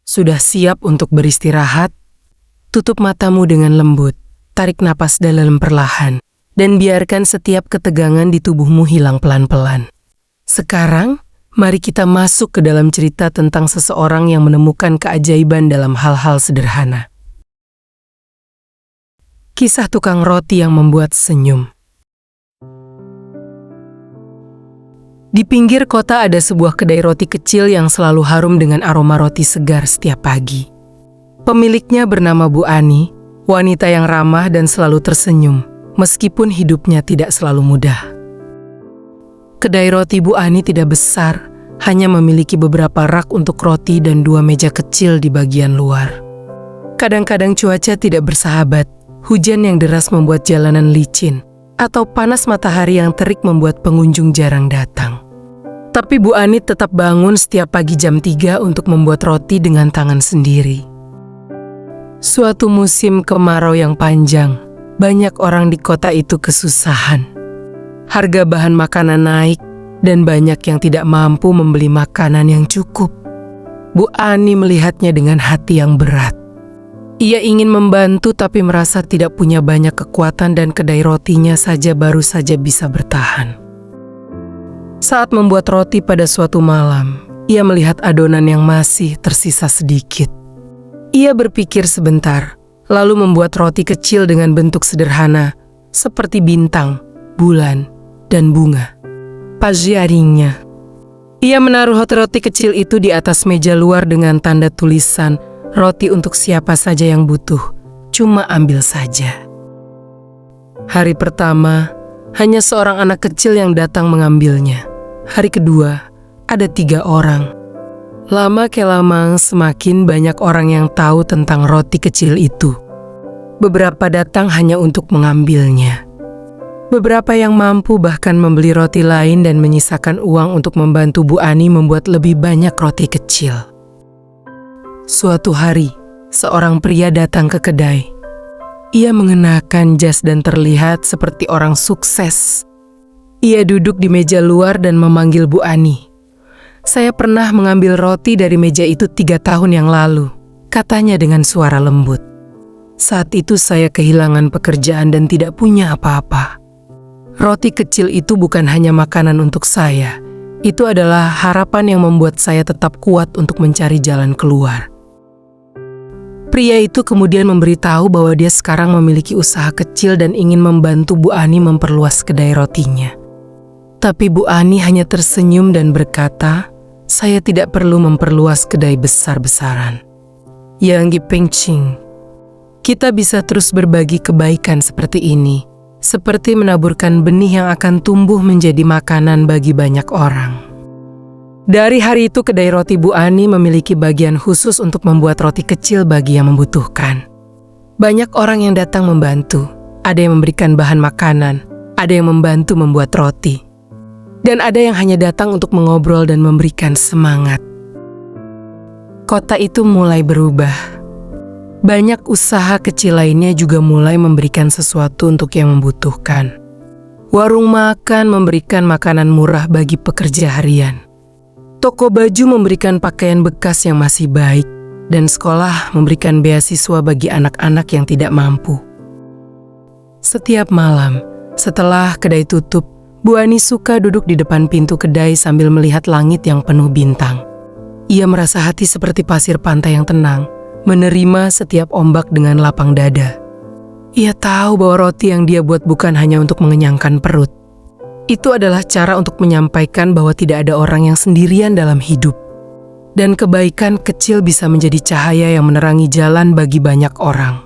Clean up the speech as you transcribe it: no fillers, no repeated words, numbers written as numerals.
Sudah siap untuk beristirahat? Tutup matamu dengan lembut, tarik napas dalam perlahan, dan biarkan setiap ketegangan di tubuhmu hilang pelan-pelan. Sekarang, mari kita masuk ke dalam cerita tentang seseorang yang menemukan keajaiban dalam hal-hal sederhana. Kisah tukang roti yang membuat senyum. Di pinggir kota ada sebuah kedai roti kecil yang selalu harum dengan aroma roti segar setiap pagi. Pemiliknya bernama Bu Ani, wanita yang ramah dan selalu tersenyum, meskipun hidupnya tidak selalu mudah. Kedai roti Bu Ani tidak besar, hanya memiliki beberapa rak untuk roti dan 2 meja kecil di bagian luar. Kadang-kadang cuaca tidak bersahabat, hujan yang deras membuat jalanan licin, atau panas matahari yang terik membuat pengunjung jarang datang. Tapi Bu Ani tetap bangun setiap pagi jam 3 untuk membuat roti dengan tangan sendiri. Suatu musim kemarau yang panjang, banyak orang di kota itu kesusahan. Harga bahan makanan naik, dan banyak yang tidak mampu membeli makanan yang cukup. Bu Ani melihatnya dengan hati yang berat. Ia ingin membantu tapi merasa tidak punya banyak kekuatan dan kedai rotinya baru saja bisa bertahan. Saat membuat roti pada suatu malam, ia melihat adonan yang masih tersisa sedikit. Ia berpikir sebentar, lalu membuat roti kecil dengan bentuk sederhana, seperti bintang, bulan, dan bunga. Pagiarinya. Ia menaruh roti kecil itu di atas meja luar dengan tanda tulisan, "Roti untuk siapa saja yang butuh, cuma ambil saja." Hari pertama, hanya seorang anak kecil yang datang mengambilnya. Hari kedua, ada 3 orang. Lama-kelamaan semakin banyak orang yang tahu tentang roti kecil itu. Beberapa datang hanya untuk mengambilnya. Beberapa yang mampu bahkan membeli roti lain dan menyisakan uang untuk membantu Bu Ani membuat lebih banyak roti kecil. Suatu hari, seorang pria datang ke kedai. Ia mengenakan jas dan terlihat seperti orang sukses. Ia duduk di meja luar dan memanggil Bu Ani. "Saya pernah mengambil roti dari meja itu 3 tahun yang lalu," katanya dengan suara lembut. "Saat itu saya kehilangan pekerjaan dan tidak punya apa-apa. Roti kecil itu bukan hanya makanan untuk saya, itu adalah harapan yang membuat saya tetap kuat untuk mencari jalan keluar." Pria itu kemudian memberitahu bahwa dia sekarang memiliki usaha kecil dan ingin membantu Bu Ani memperluas kedai rotinya. Tapi Bu Ani hanya tersenyum dan berkata, "Saya tidak perlu memperluas kedai besar-besaran. Yang Penching, kita bisa terus berbagi kebaikan seperti ini, seperti menaburkan benih yang akan tumbuh menjadi makanan bagi banyak orang." Dari hari itu kedai roti Bu Ani memiliki bagian khusus untuk membuat roti kecil bagi yang membutuhkan. Banyak orang yang datang membantu, ada yang memberikan bahan makanan, ada yang membantu membuat roti, dan ada yang hanya datang untuk mengobrol dan memberikan semangat. Kota itu mulai berubah. Banyak usaha kecil lainnya juga mulai memberikan sesuatu untuk yang membutuhkan. Warung makan memberikan makanan murah bagi pekerja harian. Toko baju memberikan pakaian bekas yang masih baik, dan sekolah memberikan beasiswa bagi anak-anak yang tidak mampu. Setiap malam, setelah kedai tutup, Bu Ani suka duduk di depan pintu kedai sambil melihat langit yang penuh bintang. Ia merasa hati seperti pasir pantai yang tenang, menerima setiap ombak dengan lapang dada. Ia tahu bahwa roti yang dia buat bukan hanya untuk mengenyangkan perut. Itu adalah cara untuk menyampaikan bahwa tidak ada orang yang sendirian dalam hidup. Dan kebaikan kecil bisa menjadi cahaya yang menerangi jalan bagi banyak orang.